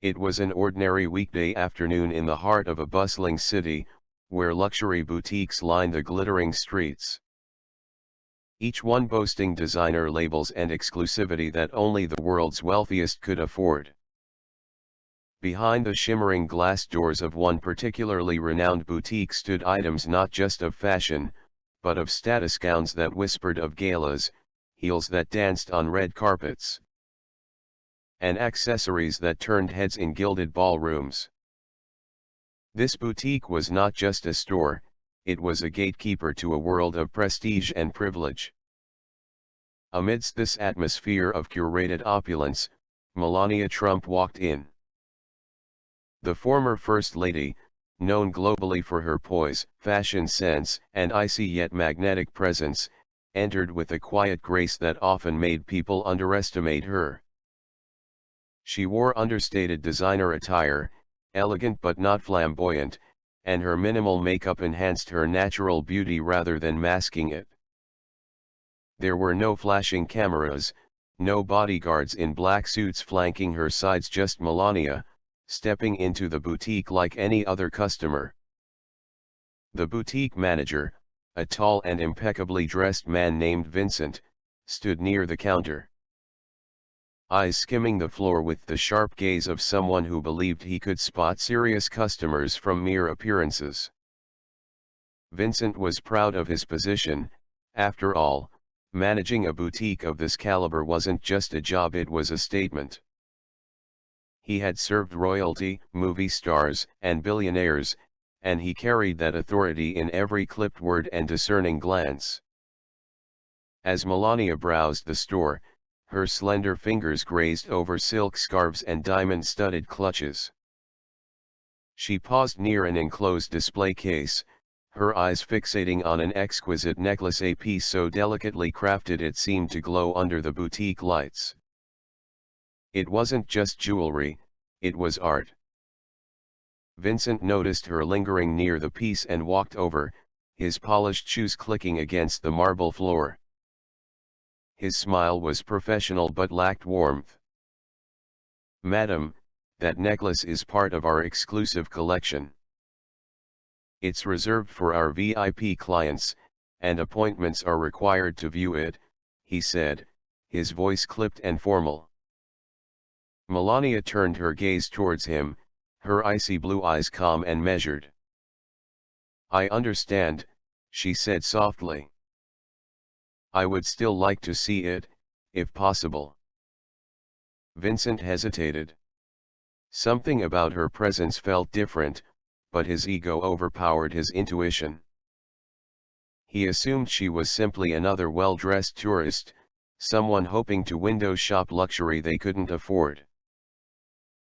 It was an ordinary weekday afternoon in the heart of a bustling city, where luxury boutiques lined the glittering streets. Each one boasting designer labels and exclusivity that only the world's wealthiest could afford. Behind the shimmering glass doors of one particularly renowned boutique stood items not just of fashion, but of status: gowns that whispered of galas, heels that danced on red carpets, and accessories that turned heads in gilded ballrooms. This boutique was not just a store, it was a gatekeeper to a world of prestige and privilege. Amidst this atmosphere of curated opulence, Melania Trump walked in. The former First Lady, known globally for her poise, fashion sense, and icy yet magnetic presence, entered with a quiet grace that often made people underestimate her. She wore understated designer attire, elegant but not flamboyant, and her minimal makeup enhanced her natural beauty rather than masking it. There were no flashing cameras, no bodyguards in black suits flanking her sides, just Melania, stepping into the boutique like any other customer. The boutique manager, a tall and impeccably dressed man named Vincent, stood near the counter, eyes skimming the floor with the sharp gaze of someone who believed he could spot serious customers from mere appearances. Vincent was proud of his position. After all, managing a boutique of this caliber wasn't just a job, it was a statement. He had served royalty, movie stars, and billionaires, and he carried that authority in every clipped word and discerning glance. As Melania browsed the store, her slender fingers grazed over silk scarves and diamond-studded clutches. She paused near an enclosed display case, her eyes fixating on an exquisite necklace, a piece so delicately crafted it seemed to glow under the boutique lights. It wasn't just jewelry, it was art. Vincent noticed her lingering near the piece and walked over, his polished shoes clicking against the marble floor. His smile was professional but lacked warmth. "Madam, that necklace is part of our exclusive collection. It's reserved for our VIP clients, and appointments are required to view it," he said, his voice clipped and formal. Melania turned her gaze towards him, her icy blue eyes calm and measured. "I understand," she said softly. "I would still like to see it, if possible." Vincent hesitated. Something about her presence felt different, but his ego overpowered his intuition. He assumed she was simply another well-dressed tourist, someone hoping to window shop luxury they couldn't afford.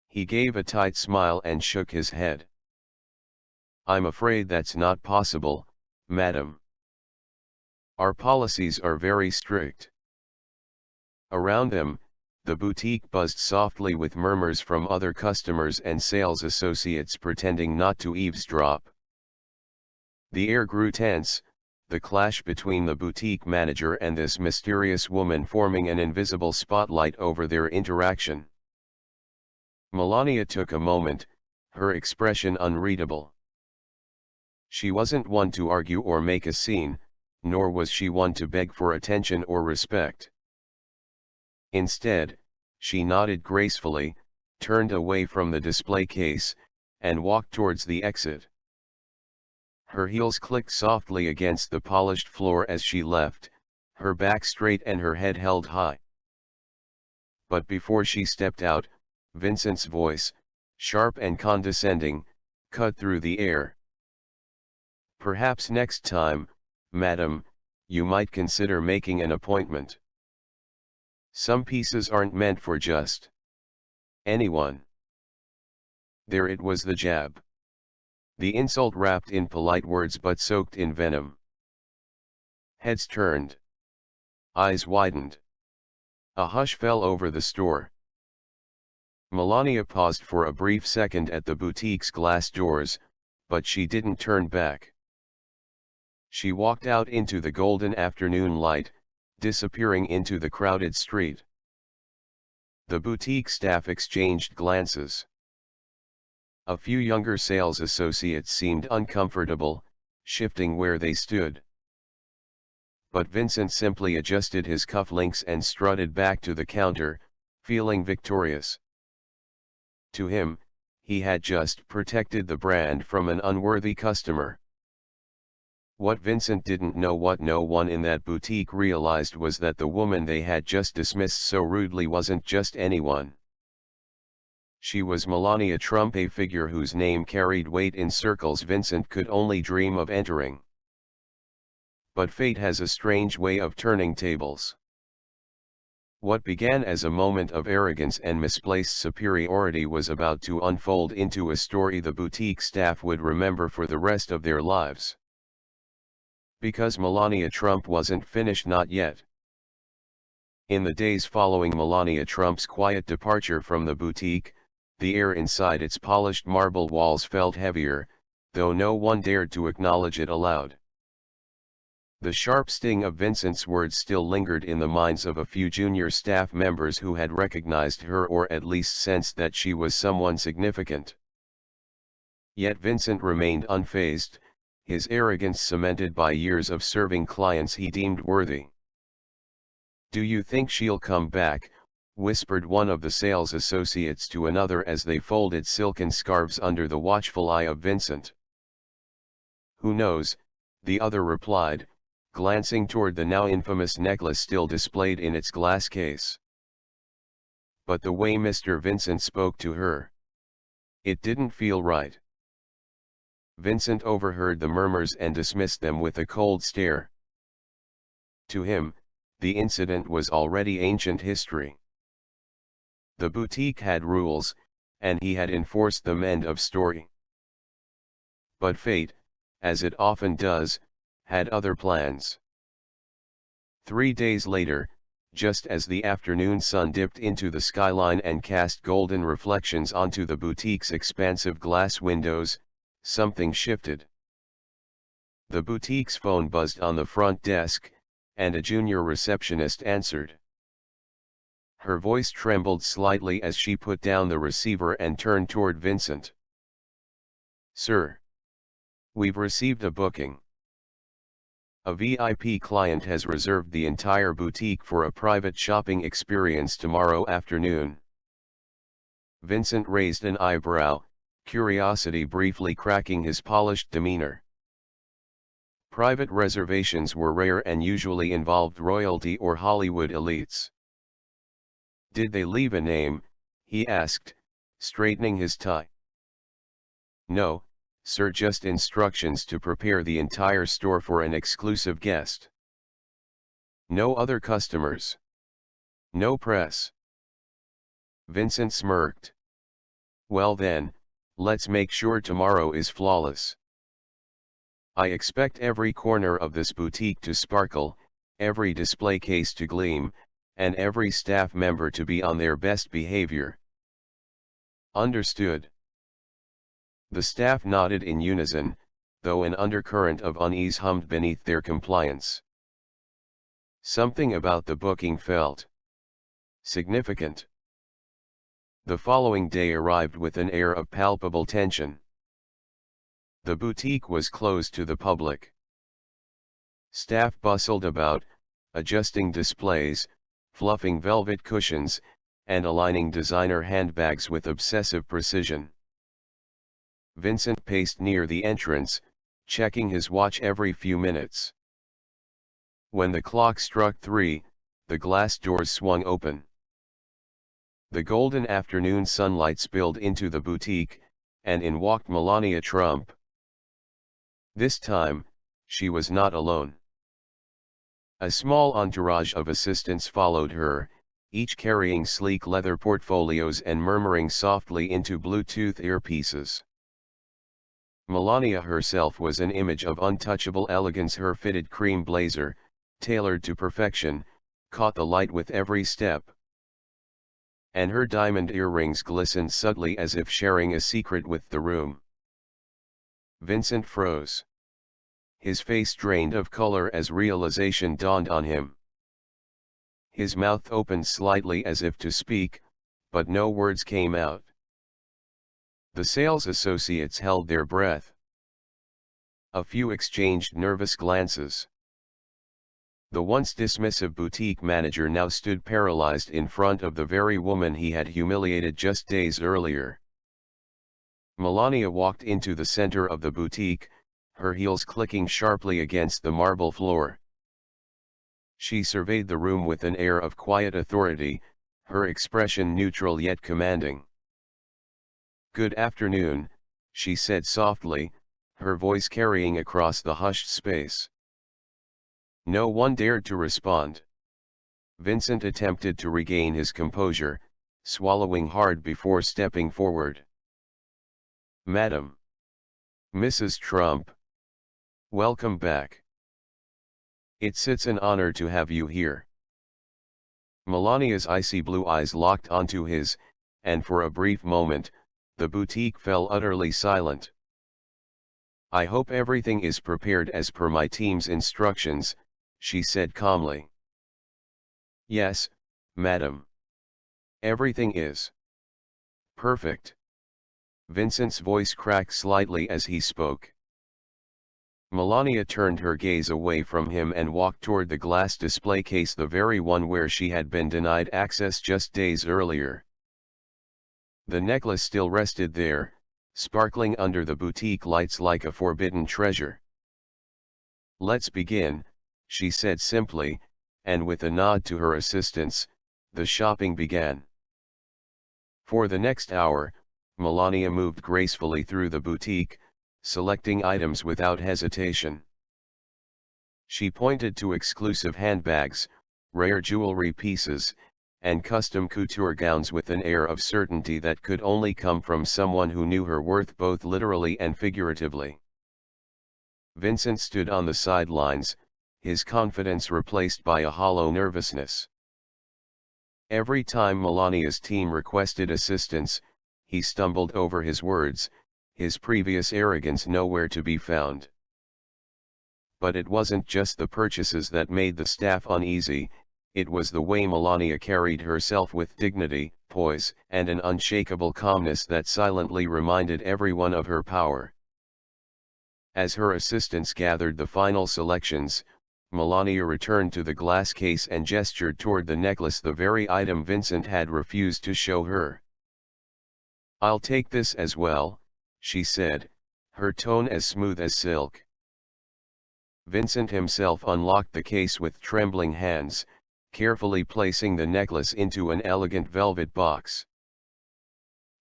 He gave a tight smile and shook his head. "I'm afraid that's not possible, madam. Our policies are very strict." Around them, the boutique buzzed softly with murmurs from other customers and sales associates pretending not to eavesdrop. The air grew tense, the clash between the boutique manager and this mysterious woman forming an invisible spotlight over their interaction. Melania took a moment, her expression unreadable. She wasn't one to argue or make a scene, nor was she one to beg for attention or respect. Instead, she nodded gracefully, turned away from the display case, and walked towards the exit. Her heels clicked softly against the polished floor as she left, her back straight and her head held high. But before she stepped out, Vincent's voice, sharp and condescending, cut through the air. "Perhaps next time, madam, you might consider making an appointment. Some pieces aren't meant for just anyone." There it was, the jab. The insult wrapped in polite words but soaked in venom. Heads turned. Eyes widened. A hush fell over the store. Melania paused for a brief second at the boutique's glass doors, but she didn't turn back. She walked out into the golden afternoon light, disappearing into the crowded street. The boutique staff exchanged glances. A few younger sales associates seemed uncomfortable, shifting where they stood. But Vincent simply adjusted his cufflinks and strutted back to the counter, feeling victorious. To him, he had just protected the brand from an unworthy customer. What Vincent didn't know, what no one in that boutique realized, was that the woman they had just dismissed so rudely wasn't just anyone. She was Melania Trump, a figure whose name carried weight in circles Vincent could only dream of entering. But fate has a strange way of turning tables. What began as a moment of arrogance and misplaced superiority was about to unfold into a story the boutique staff would remember for the rest of their lives. Because Melania Trump wasn't finished, not yet. In the days following Melania Trump's quiet departure from the boutique, the air inside its polished marble walls felt heavier, though no one dared to acknowledge it aloud. The sharp sting of Vincent's words still lingered in the minds of a few junior staff members who had recognized her, or at least sensed that she was someone significant. Yet Vincent remained unfazed, his arrogance cemented by years of serving clients he deemed worthy. "Do you think she'll come back?" whispered one of the sales associates to another as they folded silken scarves under the watchful eye of Vincent. "Who knows," the other replied, glancing toward the now infamous necklace still displayed in its glass case. But the way Mr. Vincent spoke to her, it didn't feel right. Vincent overheard the murmurs and dismissed them with a cold stare. To him, the incident was already ancient history. The boutique had rules, and he had enforced them, end of story. But fate, as it often does, had other plans. 3 days later, just as the afternoon sun dipped into the skyline and cast golden reflections onto the boutique's expansive glass windows, something shifted. The boutique's phone buzzed on the front desk, and a junior receptionist answered. Her voice trembled slightly as she put down the receiver and turned toward Vincent. "Sir, we've received a booking. A VIP client has reserved the entire boutique for a private shopping experience tomorrow afternoon." Vincent raised an eyebrow, curiosity briefly cracking his polished demeanor. Private reservations were rare and usually involved royalty or Hollywood elites. "Did they leave a name?" he asked, straightening his tie. "No, sir, just instructions to prepare the entire store for an exclusive guest. No other customers. No press." Vincent smirked. "Well then, let's make sure tomorrow is flawless. I expect every corner of this boutique to sparkle, every display case to gleam, and every staff member to be on their best behavior." "Understood." The staff nodded in unison, though an undercurrent of unease hummed beneath their compliance. Something about the booking felt significant. The following day arrived with an air of palpable tension. The boutique was closed to the public. Staff bustled about, adjusting displays, fluffing velvet cushions, and aligning designer handbags with obsessive precision. Vincent paced near the entrance, checking his watch every few minutes. When the clock struck 3, the glass doors swung open. The golden afternoon sunlight spilled into the boutique, and in walked Melania Trump. This time, she was not alone. A small entourage of assistants followed her, each carrying sleek leather portfolios and murmuring softly into Bluetooth earpieces. Melania herself was an image of untouchable elegance. Her fitted cream blazer, tailored to perfection, caught the light with every step. And her diamond earrings glistened subtly as if sharing a secret with the room. Vincent froze. His face drained of color as realization dawned on him. His mouth opened slightly as if to speak, but no words came out. The sales associates held their breath. A few exchanged nervous glances. The once dismissive boutique manager now stood paralyzed in front of the very woman he had humiliated just days earlier. Melania walked into the center of the boutique, her heels clicking sharply against the marble floor. She surveyed the room with an air of quiet authority, her expression neutral yet commanding. "Good afternoon," she said softly, her voice carrying across the hushed space. No one dared to respond. Vincent attempted to regain his composure, swallowing hard before stepping forward. "Madam. Mrs. Trump. Welcome back. It's an honor to have you here." Melania's icy blue eyes locked onto his, and for a brief moment, the boutique fell utterly silent. "I hope everything is prepared as per my team's instructions," she said calmly. "Yes, madam. Everything is perfect." Vincent's voice cracked slightly as he spoke. Melania turned her gaze away from him and walked toward the glass display case, the very one where she had been denied access just days earlier. The necklace still rested there, sparkling under the boutique lights like a forbidden treasure. "Let's begin," she said simply, and with a nod to her assistants, the shopping began. For the next hour, Melania moved gracefully through the boutique, selecting items without hesitation. She pointed to exclusive handbags, rare jewelry pieces, and custom couture gowns with an air of certainty that could only come from someone who knew her worth both literally and figuratively. Vincent stood on the sidelines, his confidence replaced by a hollow nervousness. Every time Melania's team requested assistance, he stumbled over his words, his previous arrogance nowhere to be found. But it wasn't just the purchases that made the staff uneasy, it was the way Melania carried herself with dignity, poise, and an unshakable calmness that silently reminded everyone of her power. As her assistants gathered the final selections, Melania returned to the glass case and gestured toward the necklace, the very item Vincent had refused to show her. "I'll take this as well," she said, her tone as smooth as silk. Vincent himself unlocked the case with trembling hands, carefully placing the necklace into an elegant velvet box.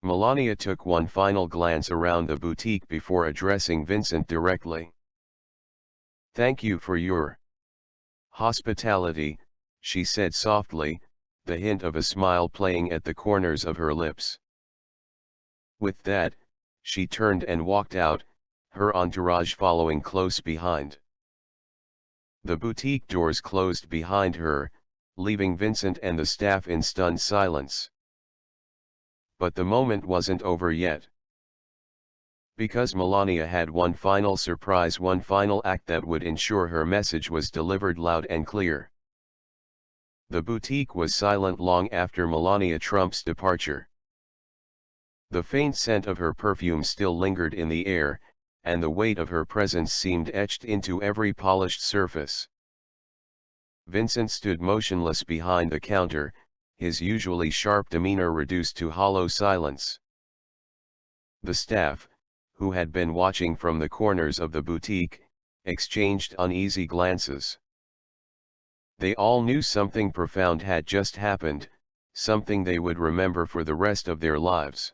Melania took one final glance around the boutique before addressing Vincent directly. "Thank you for your hospitality," she said softly, the hint of a smile playing at the corners of her lips. With that, she turned and walked out, her entourage following close behind. The boutique doors closed behind her, leaving Vincent and the staff in stunned silence. But the moment wasn't over yet. Because Melania had one final surprise, one final act that would ensure her message was delivered loud and clear. The boutique was silent long after Melania Trump's departure. The faint scent of her perfume still lingered in the air, and the weight of her presence seemed etched into every polished surface. Vincent stood motionless behind the counter, his usually sharp demeanor reduced to hollow silence. The staff, who had been watching from the corners of the boutique, exchanged uneasy glances. They all knew something profound had just happened, something they would remember for the rest of their lives.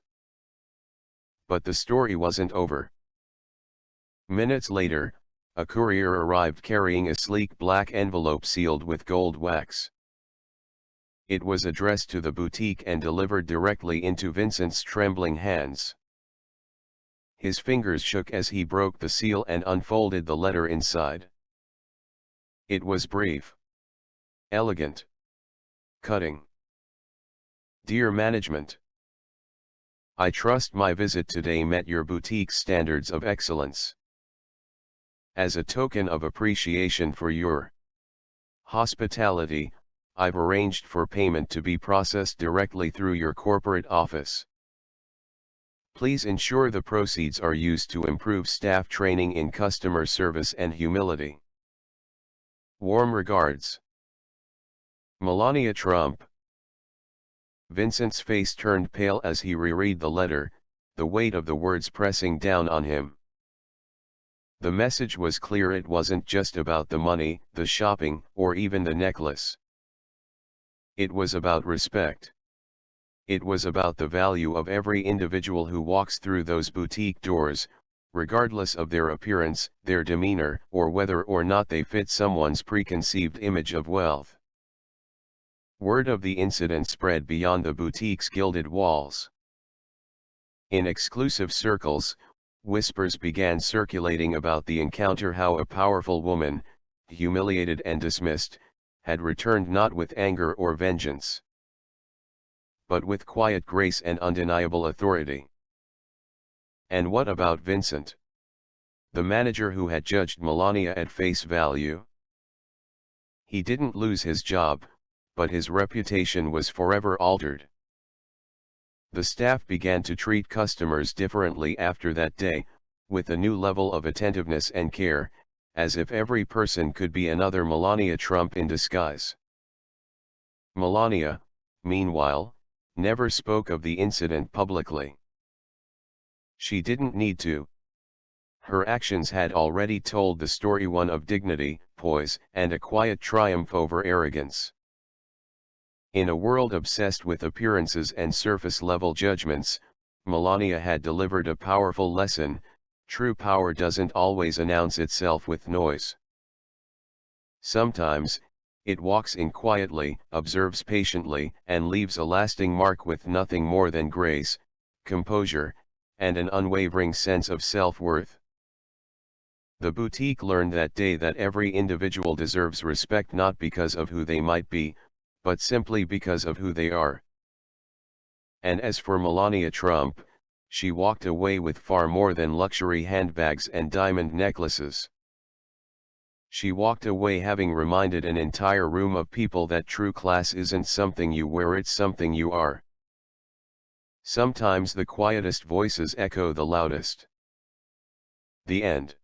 But the story wasn't over. Minutes later, a courier arrived carrying a sleek black envelope sealed with gold wax. It was addressed to the boutique and delivered directly into Vincent's trembling hands. His fingers shook as he broke the seal and unfolded the letter inside. It was brief, elegant, cutting. "Dear management, I trust my visit today met your boutique's standards of excellence. As a token of appreciation for your hospitality, I've arranged for payment to be processed directly through your corporate office. Please ensure the proceeds are used to improve staff training in customer service and humility. Warm regards. Melania Trump. Vincent's face turned pale as he reread the letter, the weight of the words pressing down on him. The message was clear: it wasn't just about the money, the shopping, or even the necklace. It was about respect. It was about the value of every individual who walks through those boutique doors, regardless of their appearance, their demeanor, or whether or not they fit someone's preconceived image of wealth. Word of the incident spread beyond the boutique's gilded walls. In exclusive circles, whispers began circulating about the encounter: how a powerful woman, humiliated and dismissed, had returned not with anger or vengeance, but with quiet grace and undeniable authority. And what about Vincent, the manager who had judged Melania at face value? He didn't lose his job, but his reputation was forever altered. The staff began to treat customers differently after that day, with a new level of attentiveness and care, as if every person could be another Melania Trump in disguise. Melania, meanwhile, never spoke of the incident publicly. She didn't need to. Her actions had already told the story, one of dignity, poise, and a quiet triumph over arrogance. In a world obsessed with appearances and surface-level judgments, Melania had delivered a powerful lesson: true power doesn't always announce itself with noise. Sometimes, it walks in quietly, observes patiently, and leaves a lasting mark with nothing more than grace, composure, and an unwavering sense of self-worth. The boutique learned that day that every individual deserves respect, not because of who they might be, but simply because of who they are. And as for Melania Trump, she walked away with far more than luxury handbags and diamond necklaces. She walked away having reminded an entire room of people that true class isn't something you wear, it's something you are. Sometimes the quietest voices echo the loudest. The end.